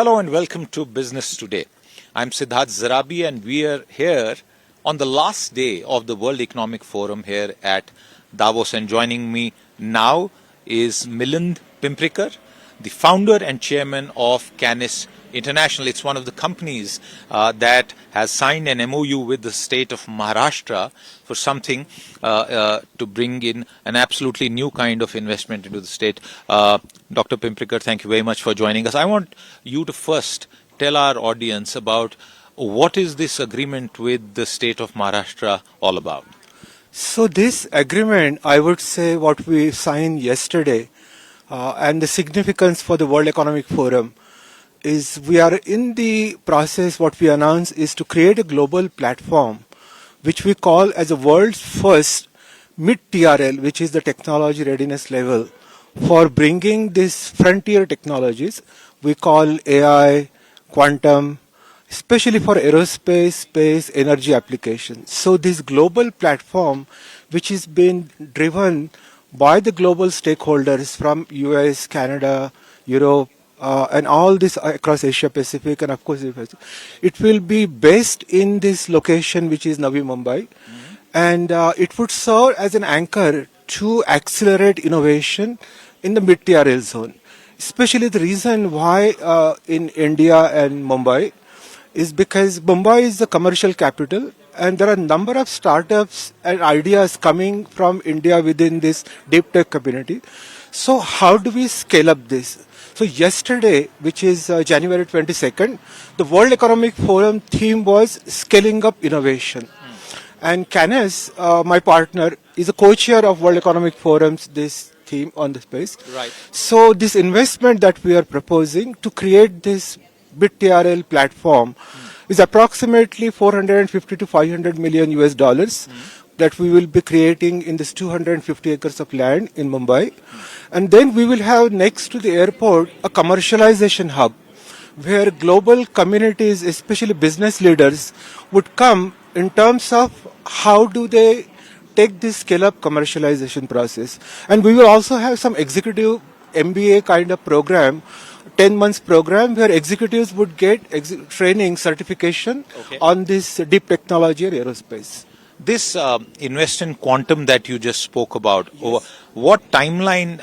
Hello and welcome to Business Today. I'm Siddharth Zarabi and we are here on the last day of the World Economic Forum here at Davos, and joining me now is Milind Pimprikar, the founder and chairman of CANEUS International. It's one of the companies that has signed an MOU with the state of Maharashtra for something to bring in an absolutely new kind of investment into the state. Dr. Pimprikar, thank you very much for joining us. I want you to first tell our audience about what is this agreement with the state of Maharashtra all about? So this agreement, I would say what we signed yesterday and the significance for the World Economic Forum is we are in the process, what we announced is to create a global platform which we call as the world's first Mid-TRL, which is the technology readiness level for bringing these frontier technologies we call AI, quantum, especially for aerospace, space, energy applications. So this global platform, which is being driven by the global stakeholders from US, Canada, Europe, and all this across Asia Pacific, and of course it will be based in this location, which is Navi Mumbai, and it would serve as an anchor to accelerate innovation in the mid-TRL zone. Especially the reason why in India and Mumbai is because Mumbai is the commercial capital and there are a number of startups and ideas coming from India within this deep tech community. So how do we scale up this? So yesterday, which is January 22nd, the World Economic Forum theme was scaling up innovation. And CANEUS, my partner, is a co-chair of World Economic Forum's this theme on the space. Right. So this investment that we are proposing to create this Mid-TRL platform is approximately 450 to 500 million US dollars that we will be creating in this 250 acres of land in Mumbai. And then we will have next to the airport a commercialization hub where global communities, especially business leaders, would come in terms of how do they take this scale-up commercialization process. And we will also have some executive MBA kind of program, 10 months program where executives would get training certification on this deep technology or aerospace. This invest in quantum that you just spoke about, yes. What timeline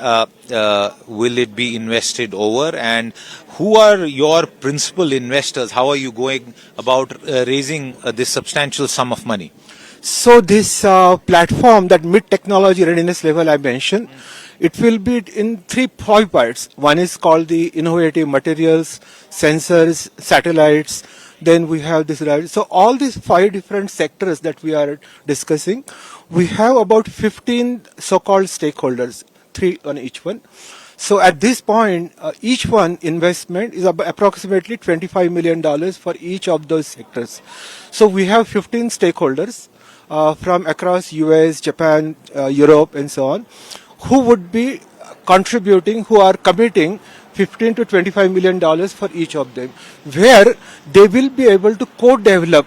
will it be invested over, and who are your principal investors? How are you going about raising this substantial sum of money? So this platform, that mid-technology readiness level I mentioned, it will be in five parts. One is called the innovative materials, sensors, satellites. Then we have this. So all these five different sectors that we are discussing, we have about 15 so-called stakeholders, 3 on each one. So at this point, each one investment is approximately $25 million for each of those sectors. So we have 15 stakeholders from across US, Japan, Europe, and so on, who would be contributing, who are committing $15 to $25 million for each of them, where they will be able to co-develop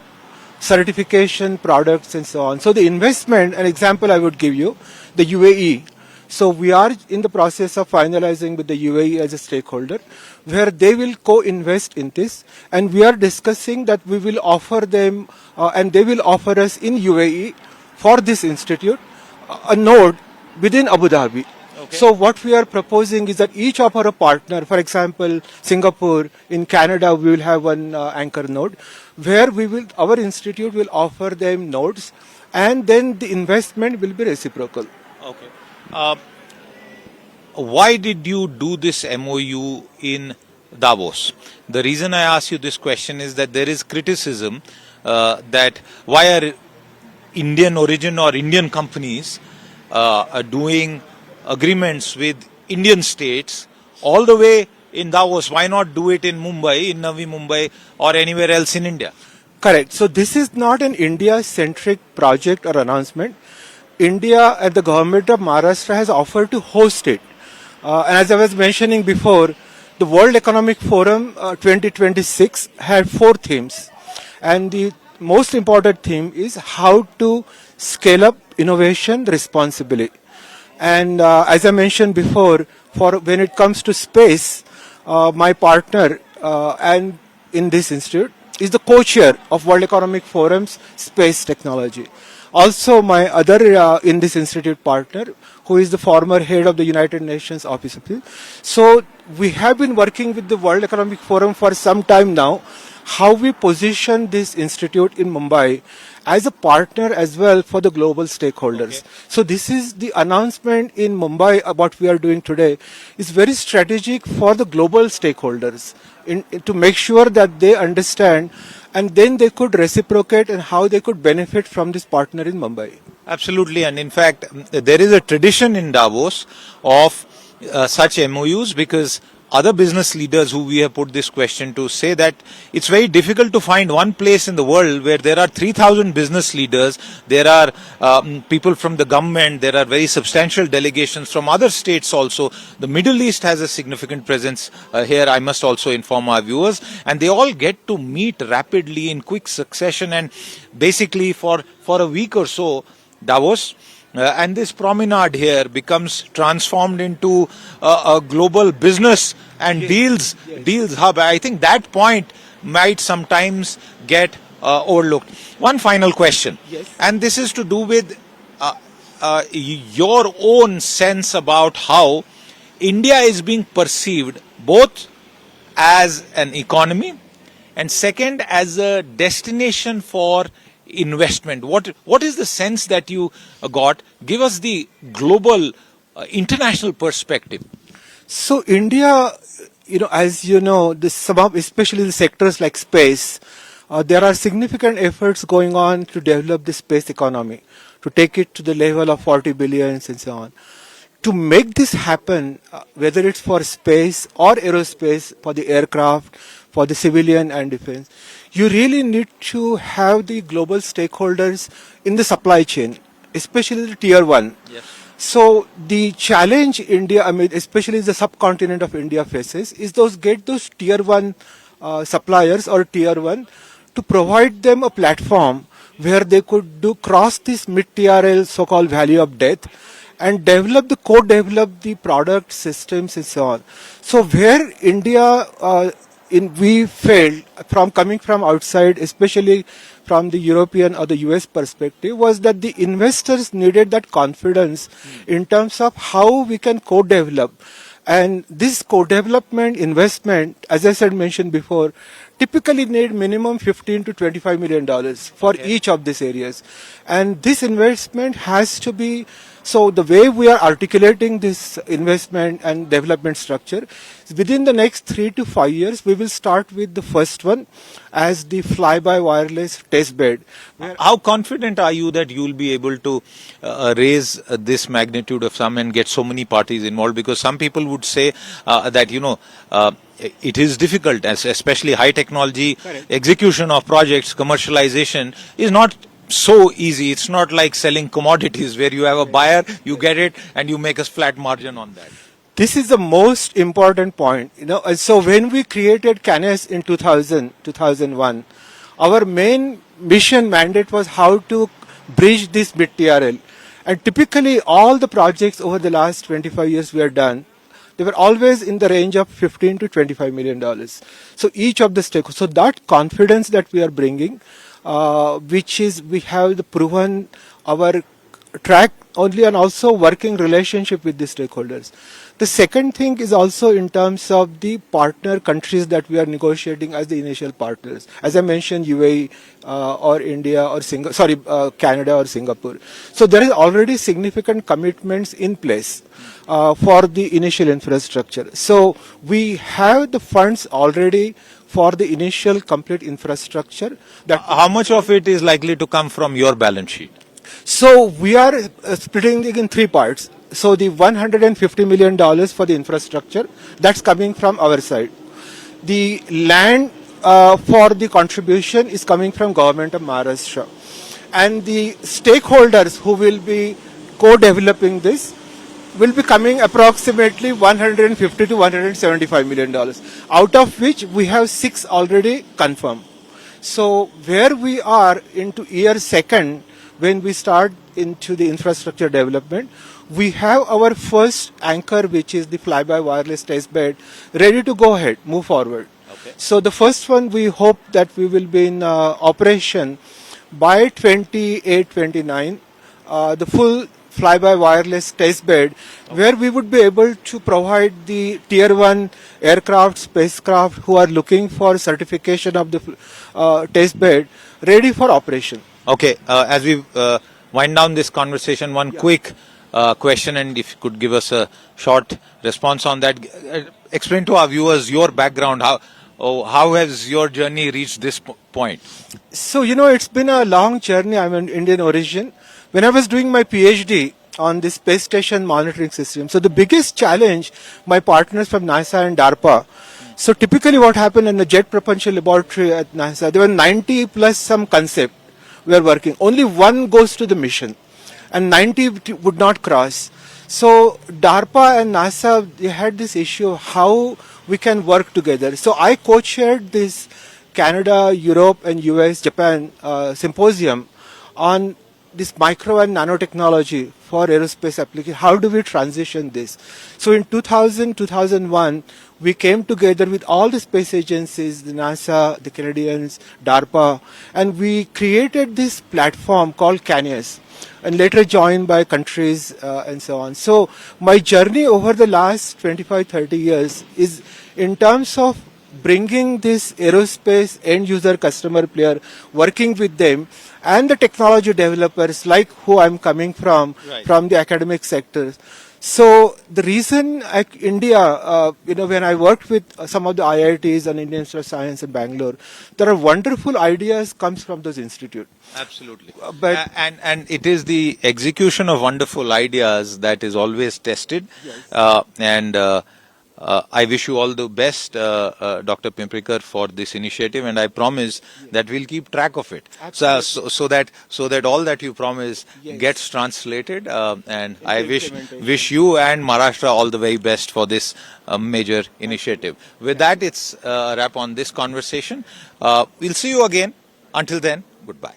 certification products and so on. So the investment, an example I would give you, the UAE. So we are in the process of finalizing with the UAE as a stakeholder, where they will co-invest in this, and we are discussing that we will offer them, and they will offer us in UAE for this institute a node within Abu Dhabi. Okay. So what we are proposing is that each of our partner, for example, Singapore, in Canada, we will have one anchor node, where our institute will offer them nodes, and then the investment will be reciprocal. Okay. Why did you do this MOU in Davos? The reason I ask you this question is that there is criticism that why are Indian origin or Indian companies are doing agreements with Indian states all the way in Davos. Why not do it in Mumbai, in Navi Mumbai, or anywhere else in India? Correct. So this is not an India-centric project or announcement. India and the Government of Maharashtra has offered to host it. And as I was mentioning before, the World Economic Forum 2026 had 4 themes. And the most important theme is how to scale up innovation responsibly. And as I mentioned before, for when it comes to space, my partner and in this institute is the co-chair of World Economic Forum's Space Technology. Also, my other in this institute partner, who is the former head of the United Nations Office of Peace. So we have been working with the World Economic Forum for some time now, how we position this institute in Mumbai as a partner as well for the global stakeholders. Okay. So this is the announcement in Mumbai about what we are doing today is very strategic for the global stakeholders to make sure that they understand and then they could reciprocate and how they could benefit from this partner in Mumbai. Absolutely, and in fact, there is a tradition in Davos of such MOUs, because other business leaders who we have put this question to say that it's very difficult to find one place in the world where there are 3,000 business leaders, there are people from the government, there are very substantial delegations from other states also. The Middle East has a significant presence here, I must also inform our viewers, and they all get to meet rapidly in quick succession, and basically for a week or so, Davos and this promenade here becomes transformed into a global business and deals hub. I think that point might sometimes get overlooked. One final question, and this is to do with your own sense about how India is being perceived both as an economy and second as a destination for investment. What is the sense that you got? Give us the global international perspective. So India, as you know, especially the sectors like space, there are significant efforts going on to develop the space economy, to take it to the level of 40 billions and so on. To make this happen, whether it's for space or aerospace, for the aircraft, for the civilian and defense, you really need to have the global stakeholders in the supply chain, especially the tier 1. Yes. So the challenge India, especially the subcontinent of India faces, is get those tier 1 suppliers or tier 1 to provide them a platform where they could cross this mid-TRL so-called valley of death and co-develop the product systems and so on. So where India we failed from coming from outside, especially from the European or the US perspective, was that the investors needed that confidence in terms of how we can co-develop. And this co-development investment, as I mentioned before, typically need minimum $15 to $25 million for each of these areas. And this investment has to be, so the way we are articulating this investment and development structure, within the next 3 to 5 years, we will start with the first one as the fly-by wireless test bed. How confident are you that you will be able to raise this magnitude of sum and get so many parties involved? Because some people would say that, it is difficult, especially high technology. Correct. Execution of projects, commercialization is not so easy. It's not like selling commodities where you have a buyer, you get it, and you make a flat margin on that. This is the most important point. So when we created CANEUS in 2001, our main mission mandate was how to bridge this mid-TRL. And typically all the projects over the last 25 years we have done, they were always in the range of $15 to $25 million. So each of the stakeholders, so that confidence that we are bringing, which is we have proven our track only and also working relationship with the stakeholders. The second thing is also in terms of the partner countries that we are negotiating as the initial partners. As I mentioned, UAE or India or Canada or Singapore. So there is already significant commitments in place for the initial infrastructure. So we have the funds already for the initial complete infrastructure. How much of it is likely to come from your balance sheet? So we are splitting it in 3 parts. So the $150 million for the infrastructure, that's coming from our side. The land for the contribution is coming from Government of Maharashtra. And the stakeholders who will be co-developing this will be coming approximately $150 to $175 million, out of which we have 6 already confirmed. So where we are into year second, when we start into the infrastructure development, we have our first anchor, which is the fly-by wireless test bed, ready to go ahead, move forward. Okay. So the first one, we hope that we will be in operation by 28-29, the full fly-by wireless test bed, where we would be able to provide the tier 1 aircraft, spacecraft who are looking for certification of the test bed ready for operation. Okay, as we wind down this conversation, one quick question, and if you could give us a short response on that. Explain to our viewers your background. How has your journey reached this point? So, it's been a long journey. I'm an Indian origin. When I was doing my PhD on the space station monitoring system, so the biggest challenge, my partners from NASA and DARPA, so typically what happened in the Jet Propulsion Laboratory at NASA, there were 90 plus some concept we are working. Only one goes to the mission and 90 would not cross. So DARPA and NASA, they had this issue of how we can work together. So I co-chaired this Canada, Europe and US, Japan symposium on this micro and nanotechnology for aerospace application. How do we transition this? So in 2000, 2001, we came together with all the space agencies, the NASA, the Canadians, DARPA, and we created this platform called CANEUS, and later joined by countries and so on. So my journey over the last 25, 30 years is in terms of bringing this aerospace end user customer player, working with them and the technology developers like who I'm coming from the academic sector. So the reason India, when I worked with some of the IITs and Indian Institute of Science in Bangalore, there are wonderful ideas comes from those institutes. Absolutely. But and it is the execution of wonderful ideas that is always tested. Yes. I wish you all the best, Dr. Pimprikar, for this initiative, and I promise that we'll keep track of it. So that all that you promise gets translated. And I wish you and Maharashtra all the very best for this major initiative. With that, it's a wrap on this conversation. We'll see you again. Until then, goodbye.